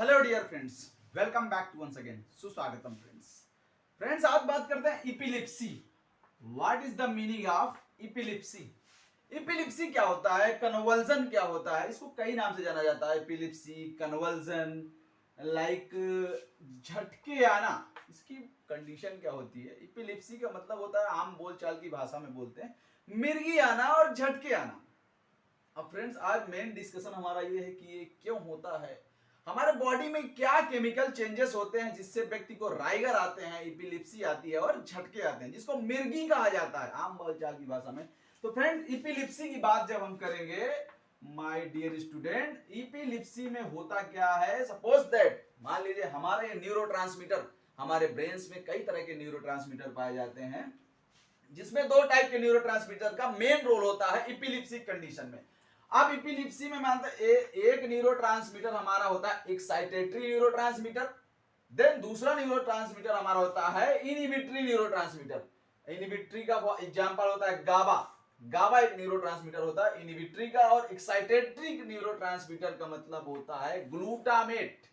Hello dear friends, welcome back to once again, सुस्वागतम friends आज बात करते हैं epilepsy. What is the meaning of epilepsy? Epilepsy क्या होता है, कन्वर्जन क्या होता है? इसको कई नाम से जाना जाता है, इपिलिप्सी, कन्वर्जन, लाइक झटके आना। इसकी कंडीशन क्या होती है? इपिलिप्सी का मतलब होता है, आम बोलचाल की भाषा में बोलते हैं, मिर्गी आना और झटके आना। अब फ्रेंड्स आज मेन डिस्कशन हमारा ये है कि ये क्यों होता है, हमारे बॉडी में क्या केमिकल चेंजेस होते हैं जिससे व्यक्ति को राइगर आते हैं, इपिलिप्सी आती है और झटके आते हैं, जिसको मिर्गी कहा जाता है आम बोलचाल की भाषा में। तो फ्रेंड्स इपिलिप्सी की बात जब हम करेंगे, माय डियर स्टूडेंट, इपिलिप्सी में होता क्या है? सपोज दैट, मान लीजिए हमारे न्यूरोट्रांसमीटर, हमारे ब्रेन्स में कई तरह के न्यूरोट्रांसमीटर पाए जाते हैं, जिसमें दो टाइप के न्यूरोट्रांसमीटर का मेन रोल होता है इपिलिप्सी कंडीशन में। अब इपिलिप्सी में मानते एक न्यूरोट्रांसमीटर हमारा होता है एक्साइटेटरी न्यूरोट्रांसमीटर, देन दूसरा न्यूरोट्रांसमीटर हमारा होता है इनहिबिटरी न्यूरोट्रांसमीटर। इनहिबिटरी का एग्जांपल होता है गाबा। गाबा एक न्यूरोट्रांसमीटर होता है इनहिबिटरी का, और एक्साइटेटरी न्यूरोट्रांसमीटर का मतलब होता है ग्लूटामेट।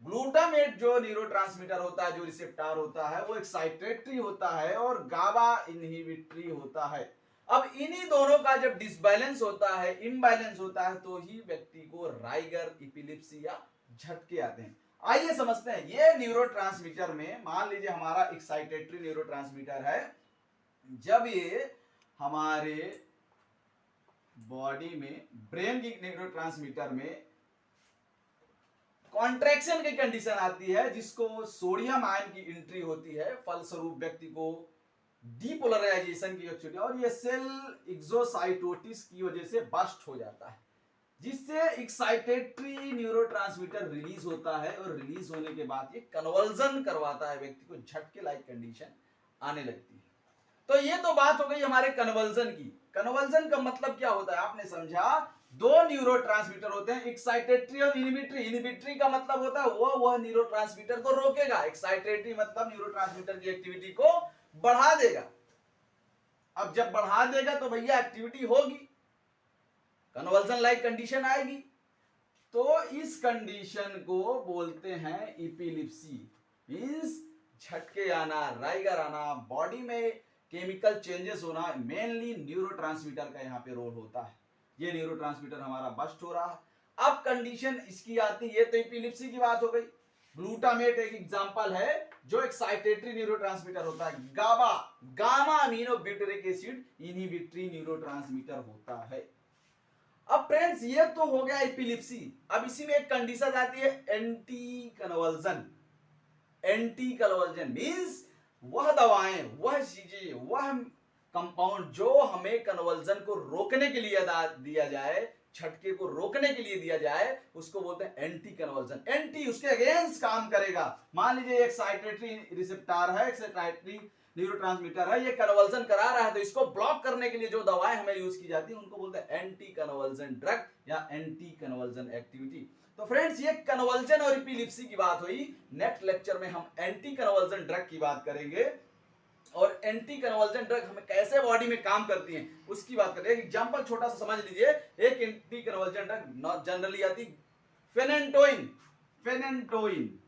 ग्लूटामेट जो न्यूरोट्रांसमीटर होता है, जो रिसेप्टर होता है, वो एक्साइटेटरी होता है और गाबा इनहिबिटरी होता है। अब इन्हीं दोनों का जब डिसबैलेंस होता है, इम्बैलेंस होता है, तो ही व्यक्ति को राइगर, इपिलिप्सी या झटके आते हैं। आइए समझते हैं ये न्यूरोट्रांसमीटर में। मान लीजिए हमारा एक्साइटेटरी न्यूरोट्रांसमीटर है, जब ये हमारे बॉडी में ब्रेन की न्यूरोट्रांसमीटर में कॉन्ट्रैक्शन की कंडीशन आती है, जिसको सोडियम आयन की एंट्री होती है, फलस्वरूप व्यक्ति को डीपोलराइजेशन की एक्चुअली, और ये सेल एक्सोसाइटोसिस की वजह से बस्ट हो जाता है, जिससे एक्साइटेटरी न्यूरोट्रांसमीटर रिलीज होता है, और रिलीज होने के बाद ये कन्वर्जन करवाता है, व्यक्ति को झटके लाइक कंडीशन आने लगती है। तो ये तो बात हो गई हमारे कन्वर्जन की। कन्वर्जन का मतलब क्या होता है आपने समझा? दो न्यूरोट्रांसमीटर होते हैं, एक्साइटेटरी और इनहिबिटरी। इनहिबिटरी का मतलब होता है वह न्यूरोट्रांसमीटर को रोकेगा, एक्साइटेटरी मतलब न्यूरोट्रांसमीटर की एक्टिविटी को बढ़ा देगा। अब जब बढ़ा देगा तो भैया एक्टिविटी होगी, कन्वर्जन लाइक कंडीशन आएगी। तो इस कंडीशन को बोलते हैं इपिलिप्सी, मींस झटके आना, राइगर आना, बॉडी में केमिकल चेंजेस होना। मेनली न्यूरोट्रांसमीटर का यहाँ पे रोल होता है। ये न्यूरोट्रांसमीटर हमारा बस्ट हो रहा है, अब कंडीशन इसकी आती है, तो इपिलिप्सी की बात हो गई। ग्लूटामेट एक एग्जांपल है जो एक्साइटेटरी न्यूरोट्रांसमीटर होता है। GABA, gamma amino butyric acid inhibitory neurotransmitter होता है। अब फ्रेंड्स ये तो हो गया इपिलिप्सी। अब इसी में एक कंडीशन आती है anti conversion. Anti conversion means वह दवाएं, वह चीजें, वह कंपाउंड जो हमें कन्वर्जन को रोकने के लिए दिया जाए, झटके को रोकने के लिए दिया जाए, उसको बोलते हैं एंटी कन्वर्जन। एंटी उसके अगेंस्ट काम करेगा। मान लीजिए एक्साइटेटरी रिसेप्टर है, एक्साइटेटरी न्यूरोट्रांसमीटर है, ये कन्वर्जन करा रहा है, तो इसको ब्लॉक करने के लिए जो दवाएं हमें यूज की जाती है उनको बोलते हैं एंटी कन्वर्जन ड्रग या एंटी कन्वर्जन एक्टिविटी। तो फ्रेंड्स ये कन्वर्जन और इपिलिप्सी की बात हुई। नेक्स्ट लेक्चर में हम एंटी कन्वर्जन ड्रग की बात करेंगे, और एंटी कन्वर्जन ड्रग हमें कैसे बॉडी में काम करती हैं उसकी बात करेंगे। एक एग्जांपल छोटा सा समझ लीजिए। एक एंटी कन्वर्जन ड्रग जनरली आती फेनेंटोइन। फेनेंटोइन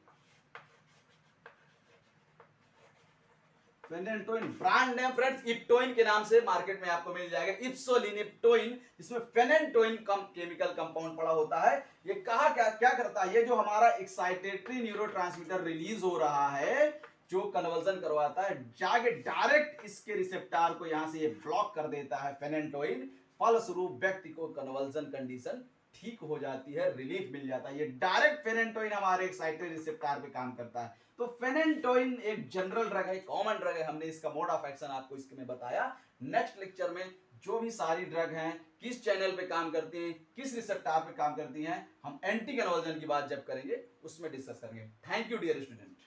फेनेंटोइन ब्रांड नेम फ्रेंड्स इप्टोइन के नाम से मार्केट में आपको मिल जाएगा, इप्सोलिन इप्टोइन। इसमें फेनेंटोइन केमिकल कंपाउंड पड़ा होता है। ये कहा क्या क्या करता है? ये जो हमारा एक्साइटेटरी न्यूरोट्रांसमीटर रिलीज हो रहा है, जो कन्वर्जन करवाता है, जाके डायरेक्ट इसके रिसेप्टर को यहां से ये ब्लॉक कर देता है फेनेंटोइन। फलस्वरूप व्यक्ति को कन्वर्जन कंडीशन ठीक हो जाती है, रिलीफ मिल जाता है। ये डायरेक्ट फेनेंटोइन हमारे एक्साइटेटरी रिसेप्टर पे काम करता है। तो फेनेंटोइन एक जनरल ड्रग है, कॉमन ड्रग है। हमने इसका मोड ऑफ एक्शन आपको इसमें बताया। नेक्स्ट लेक्चर में जो भी सारी ड्रग हैं, किस चैनल पे काम करती हैं, किस रिसेप्टर पे काम करती हैं, हम एंटी कन्वर्जन की बात जब करेंगे उसमें डिस्कस करेंगे। Thank you dear student.